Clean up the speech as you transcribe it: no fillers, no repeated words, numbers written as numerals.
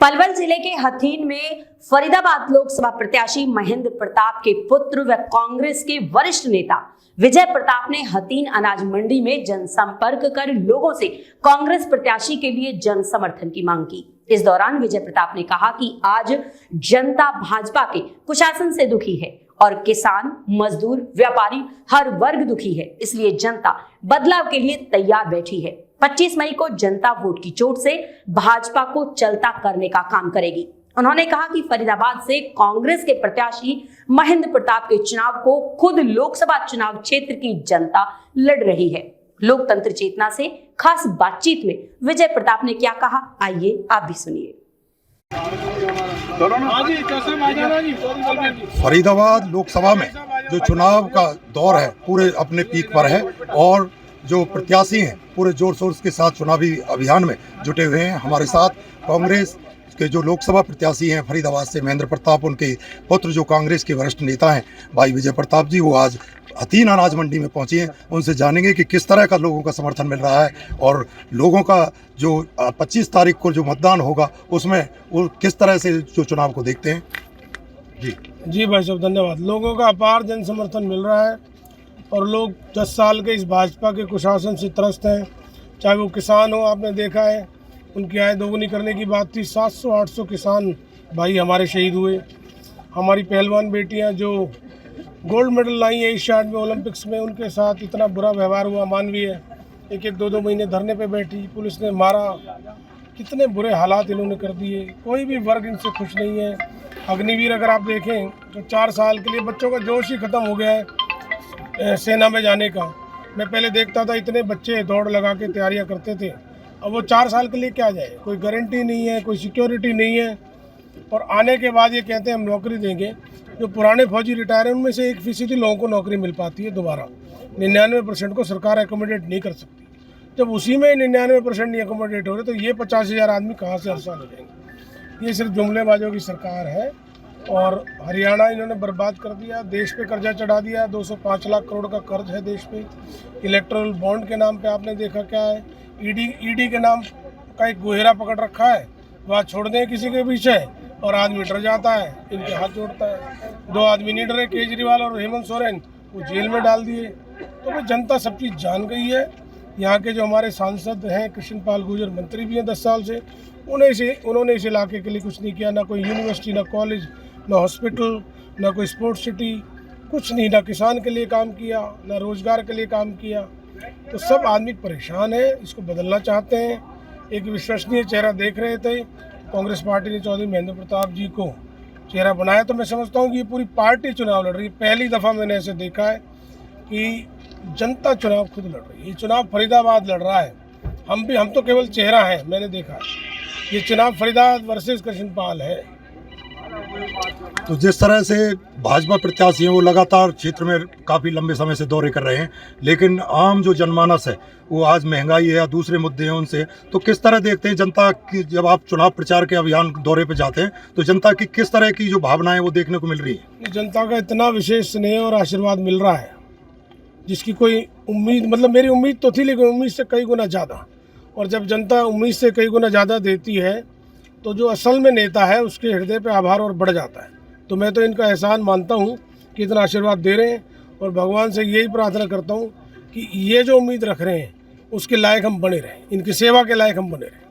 पलवल जिले के हथीन में फरीदाबाद लोकसभा प्रत्याशी महेंद्र प्रताप के पुत्र व कांग्रेस के वरिष्ठ नेता विजय प्रताप ने हथीन अनाज मंडी में जनसंपर्क कर लोगों से कांग्रेस प्रत्याशी के लिए जन समर्थन की मांग की। इस दौरान विजय प्रताप ने कहा कि आज जनता भाजपा के कुशासन से दुखी है और किसान, मजदूर, व्यापारी हर वर्ग दुखी है, इसलिए जनता बदलाव के लिए तैयार बैठी है। 25 मई को जनता वोट की चोट से भाजपा को चलता करने का काम करेगी। उन्होंने कहा कि फरीदाबाद से कांग्रेस के प्रत्याशी महेंद्र प्रताप के चुनाव को खुद लोकसभा चुनाव क्षेत्र की जनता लड़ रही है। लोकतंत्र चेतना से खास बातचीत में विजय प्रताप ने क्या कहा, आइए आप भी सुनिए। फरीदाबाद लोकसभा में जो चुनाव का दौर है पूरे अपने पीक पर है और जो प्रत्याशी हैं पूरे जोर शोर के साथ चुनावी अभियान में जुटे हुए हैं। हमारे साथ कांग्रेस के जो लोकसभा प्रत्याशी हैं फरीदाबाद से महेंद्र प्रताप, उनके पुत्र जो कांग्रेस के वरिष्ठ नेता हैं भाई विजय प्रताप जी, वो आज हथीन अनाज मंडी में पहुंचे हैं। उनसे जानेंगे कि किस तरह का लोगों का समर्थन मिल रहा है और लोगों का जो 25 तारीख को जो मतदान होगा उसमें वो किस तरह से जो चुनाव को देखते हैं। जी भाई साहब, धन्यवाद। लोगों का अपार जन समर्थन मिल रहा है और लोग 10 साल के इस भाजपा के कुशासन से त्रस्त हैं। चाहे वो किसान हो, आपने देखा है उनकी आय दोगुनी करने की बात थी। 700-800 किसान भाई हमारे शहीद हुए। हमारी पहलवान बेटियां जो गोल्ड मेडल लाई है एशियाड में, ओलंपिक्स में, उनके साथ इतना बुरा व्यवहार हुआ, मानवीय। एक 2 महीने धरने पे बैठी, पुलिस ने मारा, कितने बुरे हालात इन्होंने कर दिए। कोई भी वर्ग इनसे खुश नहीं है। अग्निवीर अगर आप देखें तो 4 साल के लिए बच्चों का जोश ही ख़त्म हो गया है सेना में जाने का। मैं पहले देखता था इतने बच्चे दौड़ लगा के तैयारियां करते थे, अब वो 4 साल के लिए क्या जाए, कोई गारंटी नहीं है, कोई सिक्योरिटी नहीं है। और आने के बाद ये कहते हैं हम नौकरी देंगे। जो पुराने फौजी रिटायर हैं उनमें से 1% लोगों को नौकरी मिल पाती है दोबारा। 99% को सरकार एकोमोडेट नहीं कर सकती। जब उसी में 99% नहीं एकोमोडेट हो रहे तो ये 50,000 आदमी कहाँ से हर साल हो जाएंगे। ये सिर्फ जुमलेबाजों की सरकार है और हरियाणा इन्होंने बर्बाद कर दिया। देश पे कर्जा चढ़ा दिया, 205 लाख करोड़ का कर्ज है देश पे। इलेक्टोरल बॉन्ड के नाम पे आपने देखा क्या है, ईडी के नाम का एक गोहेरा पकड़ रखा है। वहाँ छोड़ दें किसी के पीछे और आदमी डर जाता है, इनके हाथ जोड़ता है। 2 आदमी नहीं डरे, केजरीवाल और हेमंत सोरेन, वो जेल में डाल दिए। तो भाई जनता सब चीज़ जान गई है। यहाँ के जो हमारे सांसद हैं कृष्ण पाल गुर्जर, मंत्री भी हैं 10 साल से, उन्होंने इस इलाके के लिए कुछ नहीं किया। ना कोई यूनिवर्सिटी, ना कॉलेज, ना हॉस्पिटल, ना कोई स्पोर्ट्स सिटी, कुछ नहीं। ना किसान के लिए काम किया, ना रोजगार के लिए काम किया। तो सब आदमी परेशान है, इसको बदलना चाहते हैं। एक विश्वसनीय चेहरा देख रहे थे, कांग्रेस पार्टी ने चौधरी महेंद्र प्रताप जी को चेहरा बनाया। तो मैं समझता हूँ कि ये पूरी पार्टी चुनाव लड़ रही है। पहली दफ़ा मैंने ऐसे देखा है कि जनता चुनाव खुद लड़ रही है। ये चुनाव फरीदाबाद लड़ रहा है। हम तो केवल चेहरा है, मैंने देखा ये चुनाव फरीदाबाद वर्सेस कृष्णपाल है। तो जिस तरह से भाजपा प्रत्याशी हैं वो लगातार क्षेत्र में काफ़ी लंबे समय से दौरे कर रहे हैं, लेकिन आम जो जनमानस है वो आज महंगाई है या दूसरे मुद्दे हैं उनसे, तो किस तरह देखते हैं जनता की जब आप चुनाव प्रचार के अभियान दौरे पे जाते हैं तो जनता की किस तरह की जो भावनाएं वो देखने को मिल रही है? जनता का इतना विशेष स्नेह और आशीर्वाद मिल रहा है जिसकी कोई उम्मीद, मतलब मेरी उम्मीद तो थी लेकिन उम्मीद से कई गुना ज़्यादा। और जब जनता उम्मीद से कई गुना ज़्यादा देती है तो जो असल में नेता है उसके हृदय पे आभार और बढ़ जाता है। तो मैं तो इनका एहसान मानता हूँ कि इतना आशीर्वाद दे रहे हैं और भगवान से यही प्रार्थना करता हूँ कि ये जो उम्मीद रख रहे हैं उसके लायक हम बने रहें, इनकी सेवा के लायक हम बने रहें।